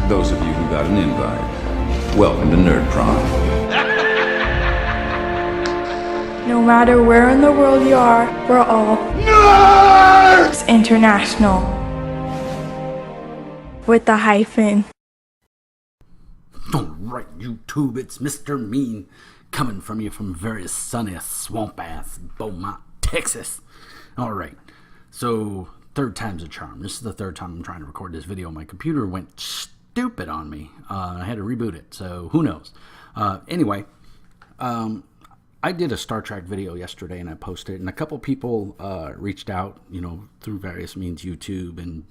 Those of you who got an invite, welcome to Nerd Prom. No matter where in the world you are, we're all Nerds International. With the hyphen. Alright, YouTube, it's Mr. Mean coming from you from very sunny, swamp-ass Beaumont, Texas. Alright, so third time's a charm. This is the third time I'm trying to record this video. My computer went stupid on me. I had to reboot it, so who knows. Anyway, I did a Star Trek video yesterday and I posted it, and a couple people reached out, through various means, YouTube and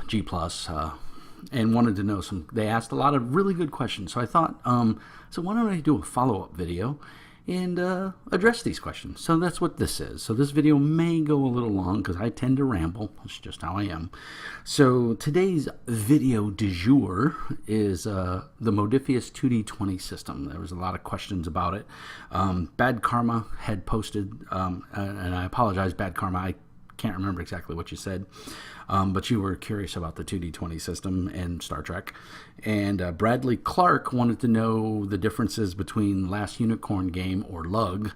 G+, and wanted to know they asked a lot of really good questions. So I thought, so why don't I do a follow-up video and address these questions? So that's what this is. So this video may go a little long because I tend to ramble. That's just how I am. So today's video du jour is the Modiphius 2D20 system. There was a lot of questions about it. Bad Karma had posted, and I apologize, Bad Karma, I can't remember exactly what you said, but you were curious about the 2D20 system and Star Trek. And Bradley Clark wanted to know the differences between Last Unicorn Game, or LUG,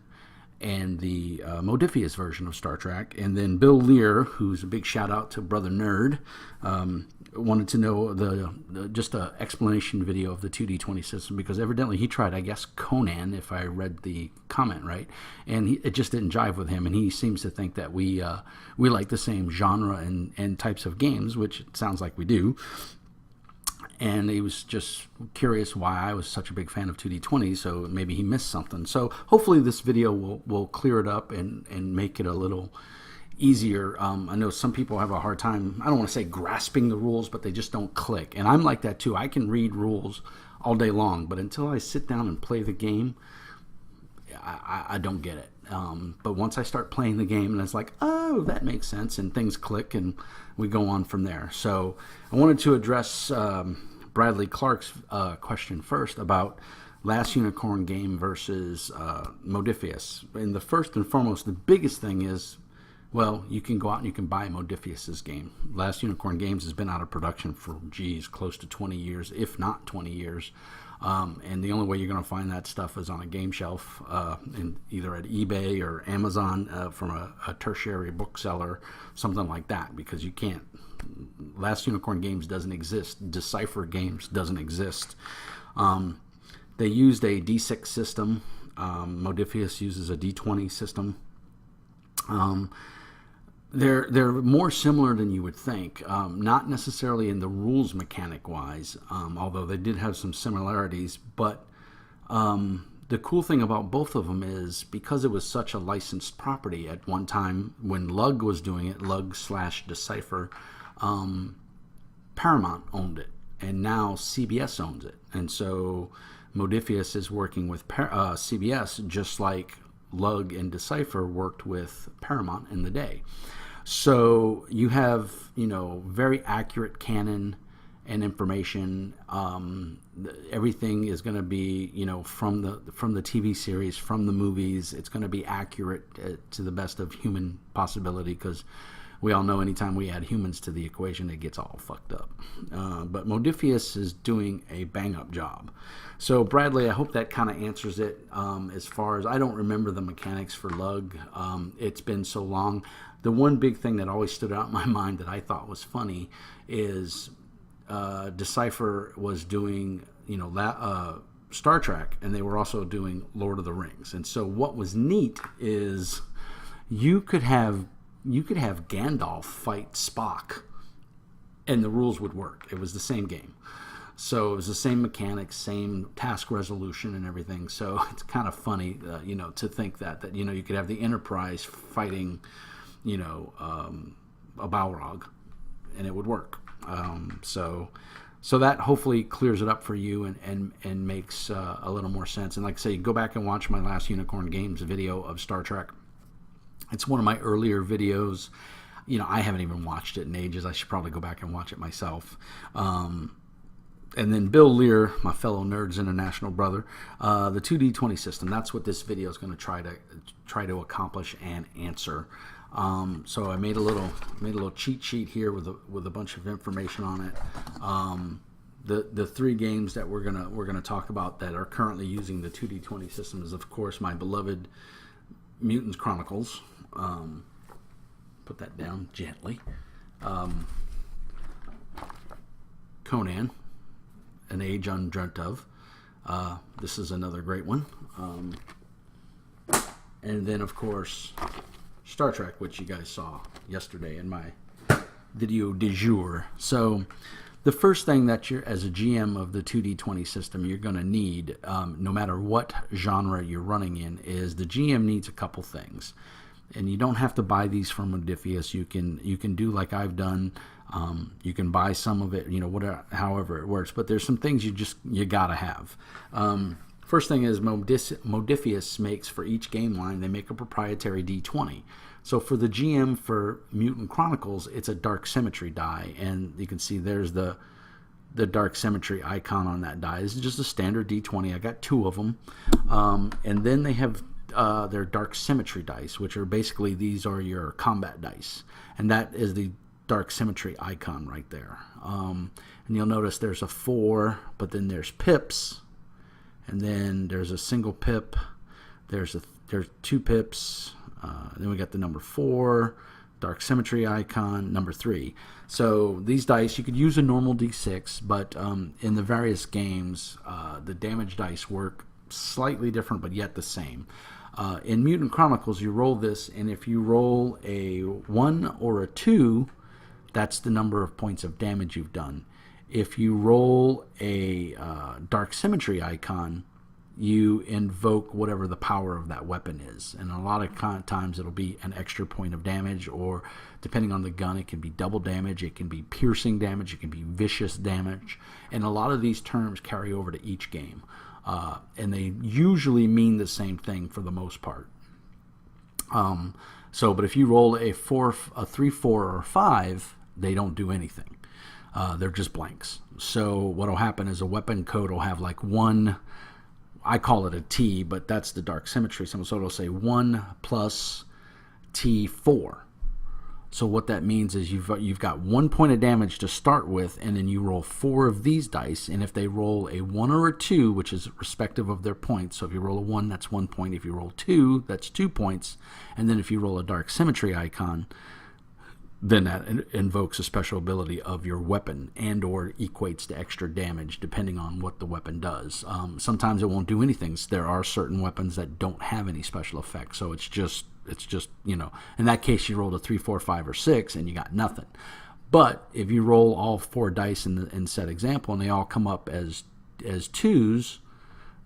and the Modiphius version of Star Trek. And then Bill Lear, who's a big shout out to Brother Nerd, wanted to know just an explanation video of the 2D20 system, because evidently he tried, I guess, Conan, if I read the comment right, and it just didn't jive with him, and he seems to think that we like the same genre and types of games, which it sounds like we do. And he was just curious why I was such a big fan of 2D20, so maybe he missed something. So hopefully this video will clear it up and make it a little easier. I know some people have a hard time, I don't want to say grasping the rules, but they just don't click. And I'm like that too. I can read rules all day long, but until I sit down and play the game, I don't get it. But once I start playing the game, and it's like, oh, that makes sense, and things click, and we go on from there. So I wanted to address Bradley Clark's question first about Last Unicorn Game versus Modiphius. And the first and foremost, the biggest thing is, well, you can go out and you can buy Modiphius's game. Last Unicorn Games has been out of production for, close to 20 years, if not 20 years. And the only way you're going to find that stuff is on a game shelf, either at eBay or Amazon, from a tertiary bookseller, something like that, because you can't. Last Unicorn Games doesn't exist. Decipher Games doesn't exist. They used a D6 system. Modiphius uses a D20 system. They're more similar than you would think, not necessarily in the rules mechanic-wise, although they did have some similarities. But the cool thing about both of them is, because it was such a licensed property at one time when LUG was doing it, LUG/Decipher, Paramount owned it, and now CBS owns it. And so Modiphius is working with CBS, just like LUG and Decipher worked with Paramount in the day. So you have, very accurate canon and information. Everything is going to be, from the TV series, from the movies. It's going to be accurate to the best of human possibility, because we all know anytime we add humans to the equation, it gets all fucked up. But Modiphius is doing a bang-up job. So Bradley, I hope that kind of answers it. As far as, I don't remember the mechanics for LUG. It's been so long. The one big thing that always stood out in my mind that I thought was funny is Decipher was doing, Star Trek, and they were also doing Lord of the Rings. And so what was neat is you could have Gandalf fight Spock, and the rules would work. It was the same game. So it was the same mechanics, same task resolution and everything. So it's kind of funny, to think that you could have the Enterprise fighting, a Balrog, and it would work. So that hopefully clears it up for you and makes a little more sense. And like I say, go back and watch my Last Unicorn Games video of Star Trek. It's one of my earlier videos. I haven't even watched it in ages. I should probably go back and watch it myself. And then Bill Lear, my fellow Nerds International brother, the 2D20 system. That's what this video is going to try to accomplish and answer. So I made a little cheat sheet here with a bunch of information on it. The three games that we're gonna talk about that are currently using the 2D20 system is, of course, my beloved Mutant Chronicles. Put that down gently. Conan, An Age Undreamt Of. This is another great one. And then, of course, Star Trek, which you guys saw yesterday in my video du jour. So the first thing that you're, as a GM of the 2D20 system, you're going to need, no matter what genre you're running in, is the GM needs a couple things. And you don't have to buy these from Modiphius. You can do like I've done. You can buy some of it, whatever, however it works. But there's some things you gotta have. First thing is Modiphius makes for each game line. They make a proprietary D20. So for the GM for Mutant Chronicles, it's a Dark Symmetry die, and you can see there's the Dark Symmetry icon on that die. This is just a standard D20. I got 2 of them, and then they have their Dark Symmetry dice, which are basically, these are your combat dice, and that is the Dark Symmetry icon right there. And you'll notice there's a 4, but then there's pips, and then there's a single pip, there's 2 pips, then we got the number 4, Dark Symmetry icon, number 3. So these dice, you could use a normal D6, but in the various games, the damage dice work slightly different, but yet the same. In Mutant Chronicles, you roll this, and if you roll a 1 or a 2, that's the number of points of damage you've done. If you roll a Dark Symmetry icon, you invoke whatever the power of that weapon is. And a lot of times it'll be an extra point of damage, or depending on the gun, it can be double damage, it can be piercing damage, it can be vicious damage. And a lot of these terms carry over to each game. And they usually mean the same thing for the most part. But if you roll a 3, 4, or 5, they don't do anything. They're just blanks. So what will happen is a weapon code will have like 1, I call it a T, but that's the Dark Symmetry symbol. So it'll say 1 plus T4. So what that means is you've got 1 point of damage to start with, and then you roll 4 of these dice, and if they roll a 1 or a 2, which is respective of their points, so if you roll a 1, that's 1 point. If you roll 2, that's 2 points. And then if you roll a Dark Symmetry icon, then that invokes a special ability of your weapon and or equates to extra damage depending on what the weapon does. Sometimes it won't do anything. There are certain weapons that don't have any special effects, so it's just in that case you rolled a 3, 4, 5, or 6 and you got nothing. But if you roll all 4 dice in said example and they all come up as 2s,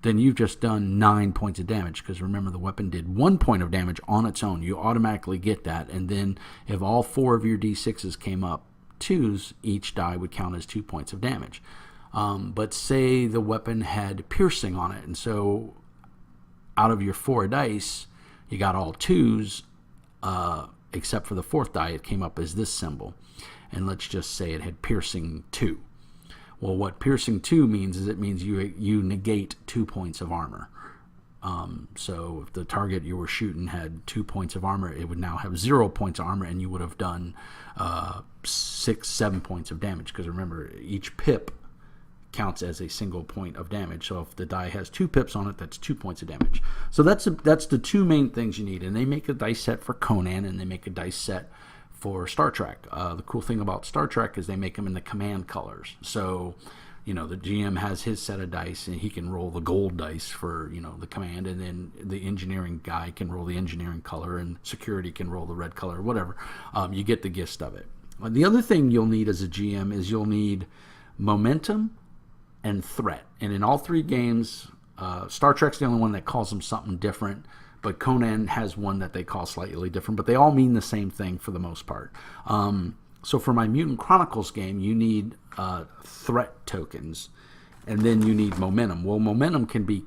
then you've just done 9 points of damage, because remember, the weapon did 1 point of damage on its own. You automatically get that, and then if all 4 of your D6s came up 2s, each die would count as 2 points of damage. But say the weapon had piercing on it, and so out of your 4 dice, you got all 2s, except for the 4th die, it came up as this symbol. And let's just say it had piercing 2. Well, what piercing 2 means is it means you negate 2 points of armor. So if the target you were shooting had 2 points of armor, it would now have 0 points of armor, and you would have done 6, 7 points of damage. Because remember, each pip counts as a single point of damage. So if the die has 2 pips on it, that's 2 points of damage. So that's the 2 main things you need. And they make a dice set for Conan, and they make a dice set for Star Trek. The cool thing about Star Trek is they make them in the command colors. So, the GM has his set of dice, and he can roll the gold dice for, the command, and then the engineering guy can roll the engineering color, and security can roll the red color, whatever. You get the gist of it. The other thing you'll need as a GM is you'll need momentum and threat. And in all 3 games, Star Trek's the only one that calls them something different, but Conan has one that they call slightly different, but they all mean the same thing for the most part. So for my Mutant Chronicles game, you need threat tokens, and then you need momentum. Well, momentum can be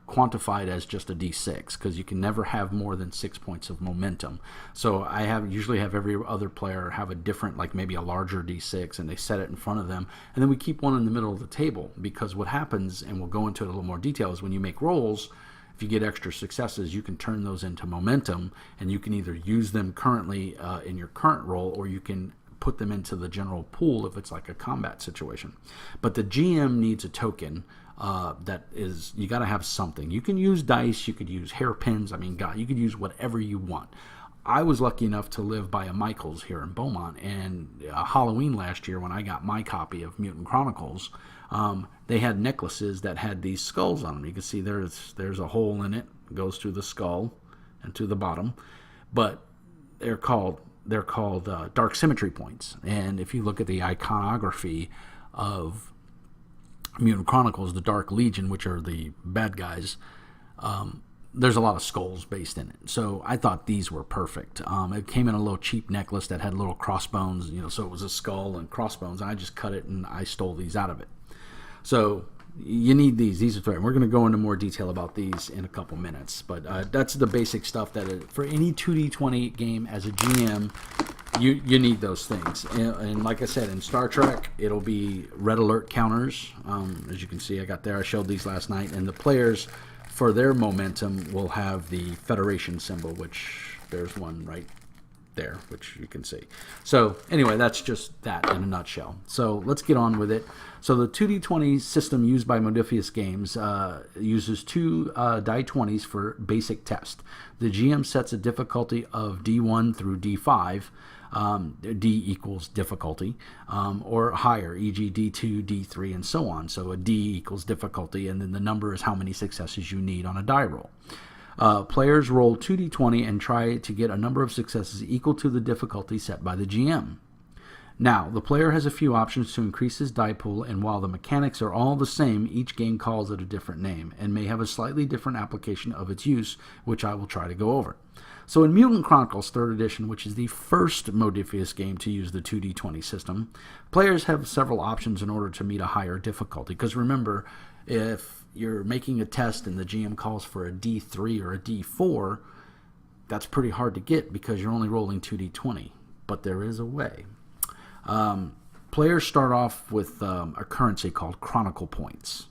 quantified as just a D6, because you can never have more than 6 points of momentum. So I usually have every other player have a different, like maybe a larger D6, and they set it in front of them, and then we keep one in the middle of the table, because what happens, and we'll go into it in a little more detail, is when you make rolls, if if you get extra successes, you can turn those into momentum, and you can either use them currently in your current role, or you can put them into the general pool if it's like a combat situation. But the GM needs a token that is, you got to have something. You can use dice, you could use hairpins, I mean, God, you could use whatever you want. I was lucky enough to live by a Michael's here in Beaumont, and Halloween last year when I got my copy of Mutant Chronicles, they had necklaces that had these skulls on them. You can see there's a hole in it, goes through the skull and to the bottom, but they're called dark symmetry points. And if you look at the iconography of Mutant Chronicles, the Dark Legion, which are the bad guys, there's a lot of skulls based in it. So I thought these were perfect. It came in a little cheap necklace that had little crossbones, so it was a skull and crossbones. And I just cut it and I stole these out of it. So you need these. These are great. We're going to go into more detail about these in a couple minutes. But that's the basic stuff that for any 2D20 game as a GM, you need those things. And like I said, in Star Trek, it'll be red alert counters. As you can see, I showed these last night. And the players, for their momentum, will have the Federation symbol, which there's one right there, which you can see. So anyway, that's just that in a nutshell. So let's get on with it. So the 2D20 system used by Modiphius Games uses two die 20s for basic test. The GM sets a difficulty of D1 through D5, D equals difficulty, or higher, e.g. D2, D3, and so on. So a D equals difficulty, and then the number is how many successes you need on a die roll. Players roll 2d20 and try to get a number of successes equal to the difficulty set by the GM. Now, the player has a few options to increase his die pool, and while the mechanics are all the same, each game calls it a different name, and may have a slightly different application of its use, which I will try to go over. So in Mutant Chronicles 3rd Edition, which is the first Modiphius game to use the 2d20 system, players have several options in order to meet a higher difficulty. Because remember, if you're making a test and the GM calls for a D3 or a D4, that's pretty hard to get because you're only rolling 2d20. But there is a way. Players start off with a currency called Chronicle Points.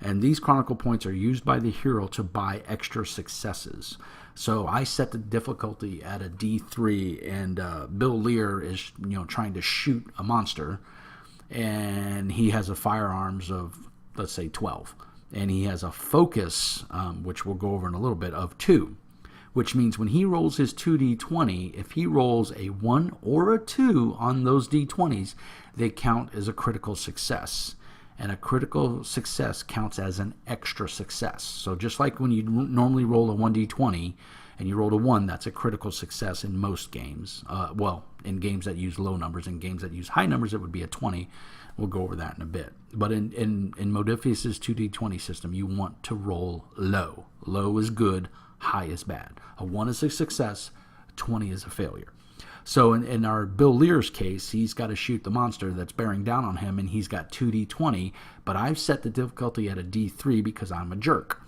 And these Chronicle Points are used by the hero to buy extra successes. So I set the difficulty at a D3, and Bill Lear is trying to shoot a monster, and he has a firearms of, let's say, 12. And he has a focus, which we'll go over in a little bit, of 2. Which means when he rolls his 2d20, if he rolls a 1 or a 2 on those d20s, they count as a critical success. And a critical success counts as an extra success. So just like when you normally roll a 1d20 and you roll a 1, that's a critical success in most games. In games that use low numbers. In games that use high numbers, it would be a 20. We'll go over that in a bit. But in Modiphius' 2d20 system, you want to roll low. Low is good, high is bad. A 1 is a success, 20 is a failure. So in our Bill Lear's case, he's got to shoot the monster that's bearing down on him, and he's got 2d20, but I've set the difficulty at a d3 because I'm a jerk,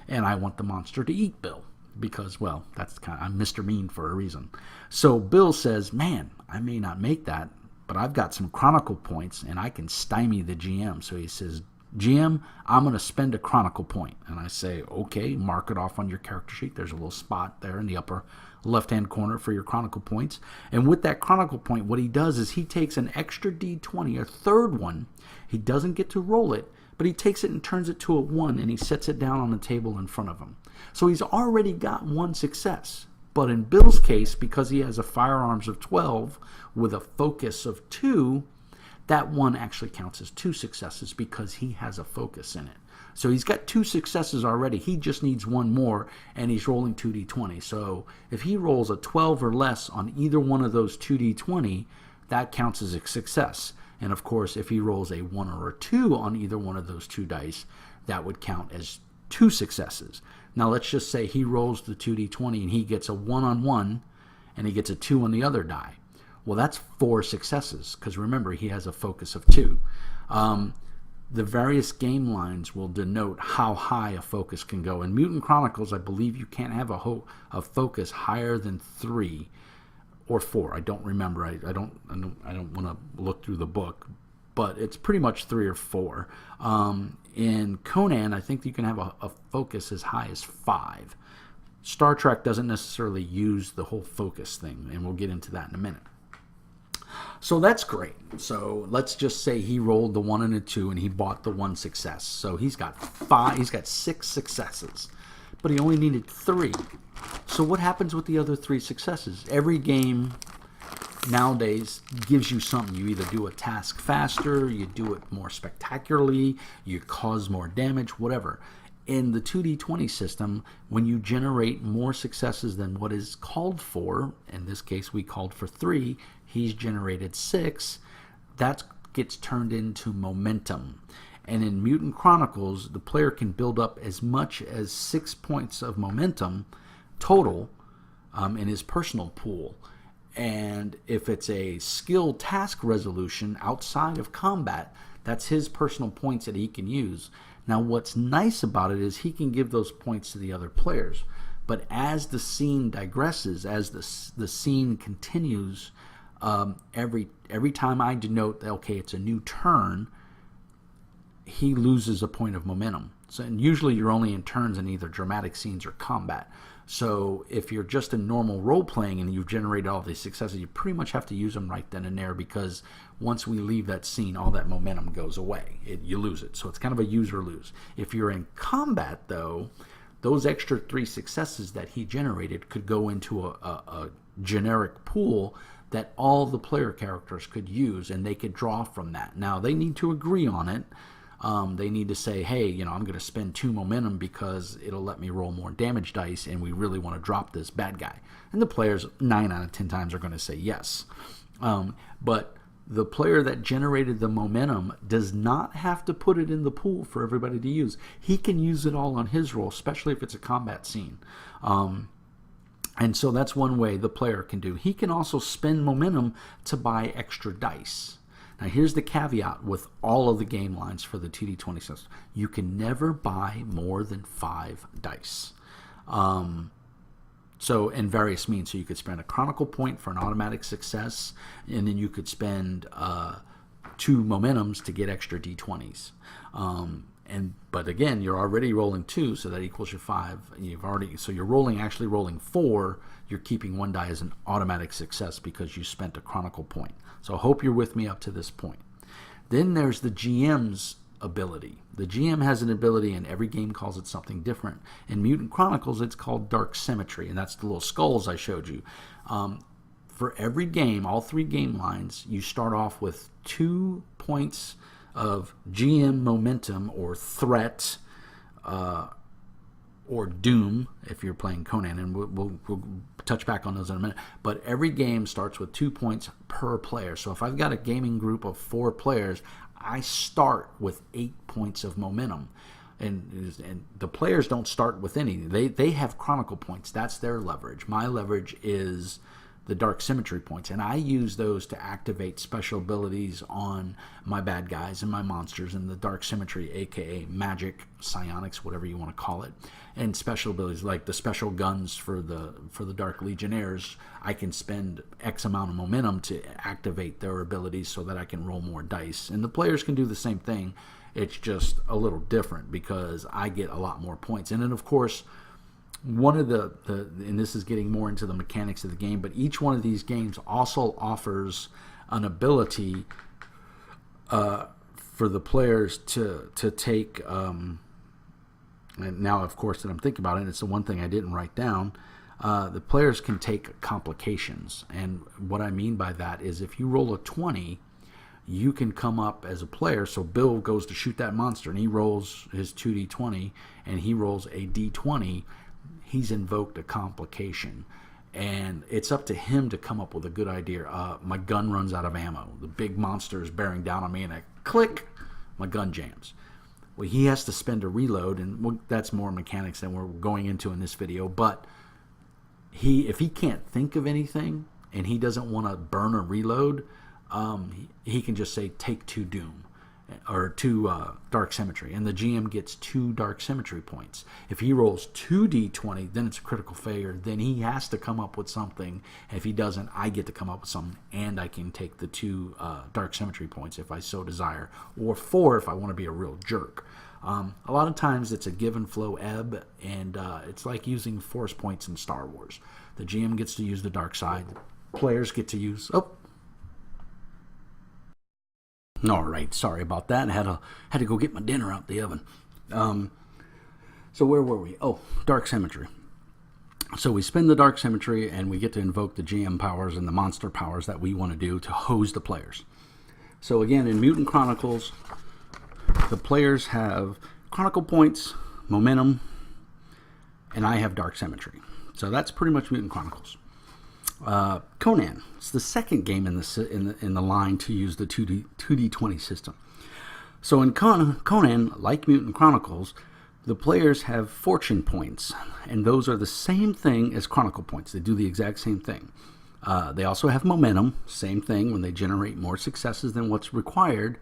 and I want the monster to eat Bill because, well, I'm Mr. Mean for a reason. So Bill says, man, I may not make that, but I've got some Chronicle points, and I can stymie the GM. So he says, GM, I'm going to spend a Chronicle point. And I say, okay, mark it off on your character sheet. There's a little spot there in the upper left-hand corner for your Chronicle points. And with that Chronicle point, what he does is he takes an extra D20, a third one. He doesn't get to roll it, but he takes it and turns it to a 1, and he sets it down on the table in front of him. So he's already got 1 success. But in Bill's case, because he has a firearms of 12 with a focus of 2, that 1 actually counts as 2 successes because he has a focus in it. So he's got 2 successes already. He just needs 1 more, and he's rolling 2d20. So if he rolls a 12 or less on either one of those 2d20, that counts as a success. And of course, if he rolls a 1 or a 2 on either one of those 2 dice, that would count as 2 successes. Now let's just say he rolls the 2d20 and he gets a 1 on one, and he gets a 2 on the other die. Well, that's 4 successes, because remember, he has a focus of 2. The various game lines will denote how high a focus can go. In Mutant Chronicles, I believe you can't have a focus higher than 3 or 4. I don't remember. I don't want to look through the book, but it's pretty much 3 or 4. In Conan, I think you can have a focus as high as 5. Star Trek doesn't necessarily use the whole focus thing, and we'll get into that in a minute. So that's great. So let's just say he rolled the 1 and a 2, and he bought the 1 success. So he's got 6 successes, but he only needed 3. So what happens with the other 3 successes? Every game nowadays gives you something. You either do a task faster, you do it more spectacularly, you cause more damage, whatever. In the 2d20 system, when you generate more successes than what is called for, in this case we called for 3, he's generated 6, that gets turned into momentum. And in Mutant Chronicles, the player can build up as much as 6 points of momentum total in his personal pool. And if it's a skill task resolution outside of combat, that's his personal points that he can use. Now, what's nice about it is he can give those points to the other players. But as the scene digresses, as the scene continues, every time I denote that, okay, it's a new turn, he loses a point of momentum. So, and usually you're only in turns in either dramatic scenes or combat. So if you're just in normal role-playing and you've generated all these successes, you pretty much have to use them right then and there, because once we leave that scene, all that momentum goes away. You lose it. So it's kind of a use or lose. If you're in combat, though, those extra 3 successes that he generated could go into a generic pool that all the player characters could use, and they could draw from that. Now, they need to agree on it. They need to say, hey, I'm going to spend 2 momentum because it'll let me roll more damage dice, and we really want to drop this bad guy. And the players 9 out of 10 times are going to say yes. But the player that generated the momentum does not have to put it in the pool for everybody to use. He can use it all on his roll, especially if it's a combat scene. And so that's one way the player can do. He can also spend momentum to buy extra dice. Now, here's the caveat with all of the game lines for the 2d20 system. You can never buy more than 5 dice. So, in various means. So, you could spend a Chronicle point for an automatic success, and then you could spend 2 momentums to get extra d20s. But again, you're already rolling 2, so that equals your 5. So you're actually rolling 4. You're keeping 1 die as an automatic success because you spent a Chronicle point. So I hope you're with me up to this point. Then there's the GM's ability. The GM has an ability, and every game calls it something different. In Mutant Chronicles, it's called Dark Symmetry, and that's the little skulls I showed you. For every game, all 3 game lines, you start off with 2 points of GM momentum or threat or doom if you're playing Conan, and we'll touch back on those in a minute. But every game starts with 2 points per player. So if I've got a gaming group of 4 players, I start with 8 points of momentum. And the players don't start with any. They have Chronicle points. That's their leverage. My leverage is the Dark Symmetry points, and I use those to activate special abilities on my bad guys and my monsters in the Dark Symmetry, aka magic, psionics, whatever you want to call it, and special abilities like the special guns for the Dark Legionnaires. I can spend X amount of momentum to activate their abilities so that I can roll more dice, and the players can do the same thing. It's just a little different because I get a lot more points. And then, of course, one of the and this is getting more into the mechanics of the game, but each one of these games also offers an ability for the players to take. And now, of course, that I'm thinking about it, it's the one thing I didn't write down. The players can take complications, and what I mean by that is if you roll a 20, you can come up as a player. So Bill goes to shoot that monster, and he rolls his 2d20, and he rolls a d20. He's invoked a complication, and it's up to him to come up with a good idea. My gun runs out of ammo. The big monster is bearing down on me, and I click, my gun jams. Well, he has to spend a reload, and that's more mechanics than we're going into in this video. But if he can't think of anything and he doesn't want to burn a reload, he can just say take 2 doom. or 2 dark symmetry, and the GM gets 2 dark symmetry points. If he rolls 2d20, then it's a critical failure. Then he has to come up with something. If he doesn't, I get to come up with something, and I can take the 2 dark symmetry points if I so desire, or 4 if I want to be a real jerk. A lot of times it's a give and flow ebb, and it's like using force points in Star Wars. The GM gets to use the dark side. Players get to use... All right, sorry about that. I had to go get my dinner out the oven. So where were we? Oh, dark symmetry. So we spend the dark symmetry, and we get to invoke the GM powers and the monster powers that we want to do to hose the players. So again, in Mutant Chronicles, the players have Chronicle points, momentum, and I have dark symmetry. So that's pretty much Mutant Chronicles. Conan. It's the second game in the line to use the 2d20 system. So in Conan, like Mutant Chronicles, the players have fortune points, and those are the same thing as Chronicle points. They do the exact same thing. They also have momentum, same thing. When they generate more successes than what's required,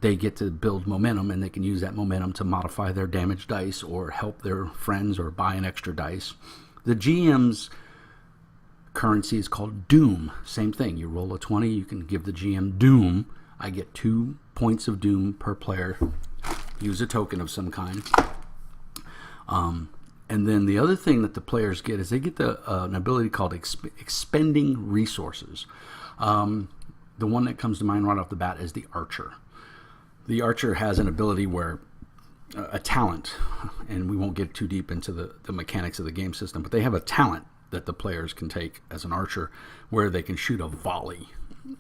they get to build momentum, and they can use that momentum to modify their damage dice or help their friends or buy an extra dice. The GM's currency is called Doom. Same thing. You roll a 20, you can give the GM Doom. I get 2 points of Doom per player. Use a token of some kind. And then the other thing that the players get is they get an ability called expending resources. The one that comes to mind right off the bat is the Archer. The Archer has an ability where a talent, and we won't get too deep into the mechanics of the game system, but they have a talent that the players can take as an archer where they can shoot a volley.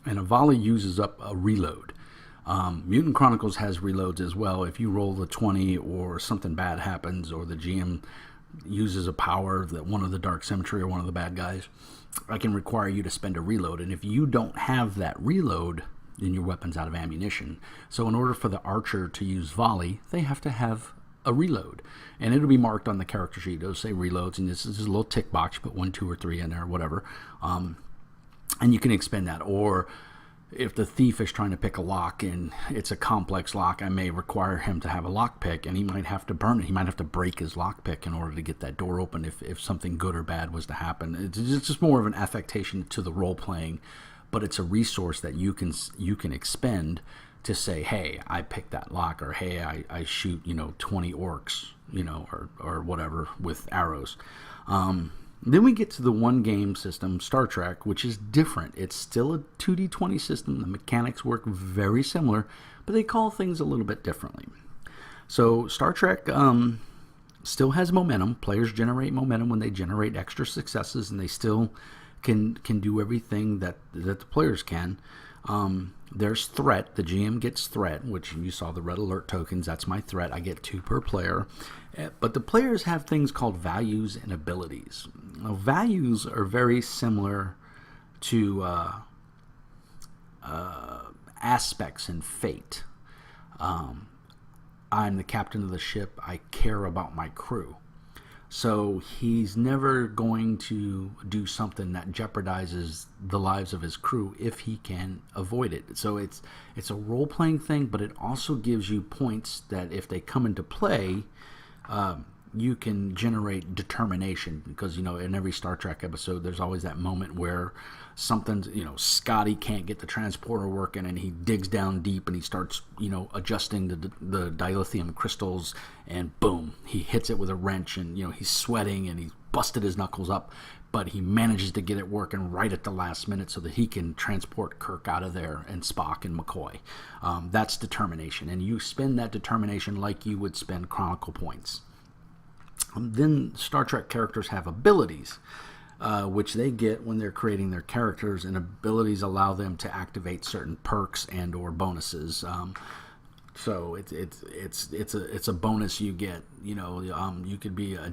And a volley uses up a reload. Mutant Chronicles has reloads as well. If you roll the 20 or something bad happens, or the GM uses a power that one of the dark symmetry or one of the bad guys, I can require you to spend a reload. And if you don't have that reload, then your weapon's out of ammunition. So in order for the archer to use volley, they have to have a reload, and it'll be marked on the character sheet. It'll say reloads, and this is a little tick box. You put 1, 2, or 3 in there, whatever, and you can expend that. Or if the thief is trying to pick a lock and it's a complex lock, I may require him to have a lock pick, and he might have to burn it. He might have to break his lock pick in order to get that door open if something good or bad was to happen. It's just more of an affectation to the role playing, but it's a resource that you can expend to say, hey, I picked that lock, or hey, I shoot 20 orcs, or whatever with arrows. Then we get to the one game system, Star Trek, which is different. It's still a 2d20 system. The mechanics work very similar, but they call things a little bit differently. So Star Trek still has momentum. Players generate momentum when they generate extra successes, and they still can do everything that the players can. There's threat. The GM gets threat, which you saw the red alert tokens. That's my threat. I get 2 per player. But the players have things called values and abilities. Now, values are very similar to aspects in Fate. I'm the captain of the ship. I care about my crew. So he's never going to do something that jeopardizes the lives of his crew if he can avoid it. So it's a role-playing thing, but it also gives you points that if they come into play, you can generate determination. Because, in every Star Trek episode, there's always that moment where something's, Scotty can't get the transporter working, and he digs down deep and he starts, adjusting the dilithium crystals, and boom, he hits it with a wrench, and, he's sweating and he's busted his knuckles up, but he manages to get it working right at the last minute so that he can transport Kirk out of there, and Spock and McCoy. That's determination, and you spend that determination like you would spend Chronicle points. Then Star Trek characters have abilities, which they get when they're creating their characters, and abilities allow them to activate certain perks and or bonuses. So it's a bonus you get. You could be a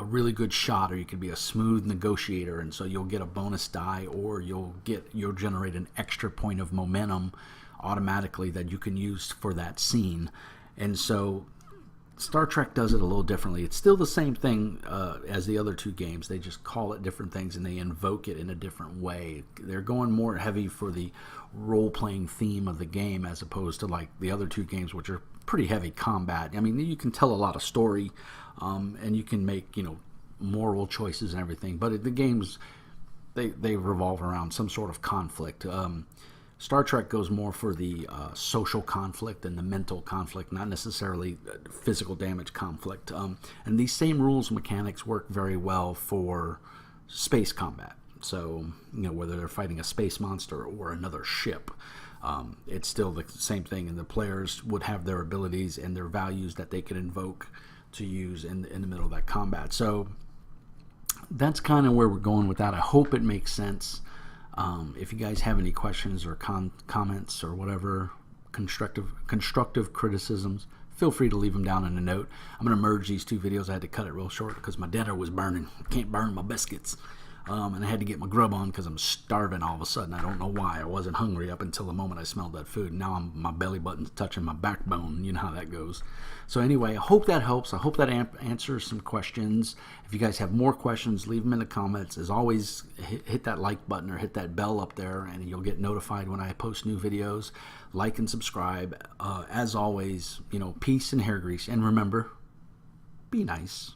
really good shot, or you could be a smooth negotiator, and so you'll get a bonus die, or you'll generate an extra point of momentum automatically that you can use for that scene. And so Star Trek does it a little differently. It's still the same thing as the other two games. They just call it different things and they invoke it in a different way. They're going more heavy for the role-playing theme of the game as opposed to like the other two games, which are pretty heavy combat. I mean, you can tell a lot of story and you can make, moral choices and everything. But the games, they revolve around some sort of conflict. Star Trek goes more for the social conflict and the mental conflict, not necessarily physical damage conflict. And these same rules and mechanics work very well for space combat. So, whether they're fighting a space monster or another ship, it's still the same thing. And the players would have their abilities and their values that they could invoke to use in the middle of that combat. So that's kind of where we're going with that. I hope it makes sense. If you guys have any questions or comments or whatever, constructive criticisms, feel free to leave them down in a note. I'm going to merge these two videos. I had to cut it real short because my dinner was burning. I can't burn my biscuits. And I had to get my grub on because I'm starving all of a sudden. I don't know why. I wasn't hungry up until the moment I smelled that food. Now my belly button's touching my backbone. You know how that goes. So anyway, I hope that helps. I hope that answers some questions. If you guys have more questions, leave them in the comments. As always, hit that like button or hit that bell up there, and you'll get notified when I post new videos. Like and subscribe. As always, peace and hair grease. And remember, be nice.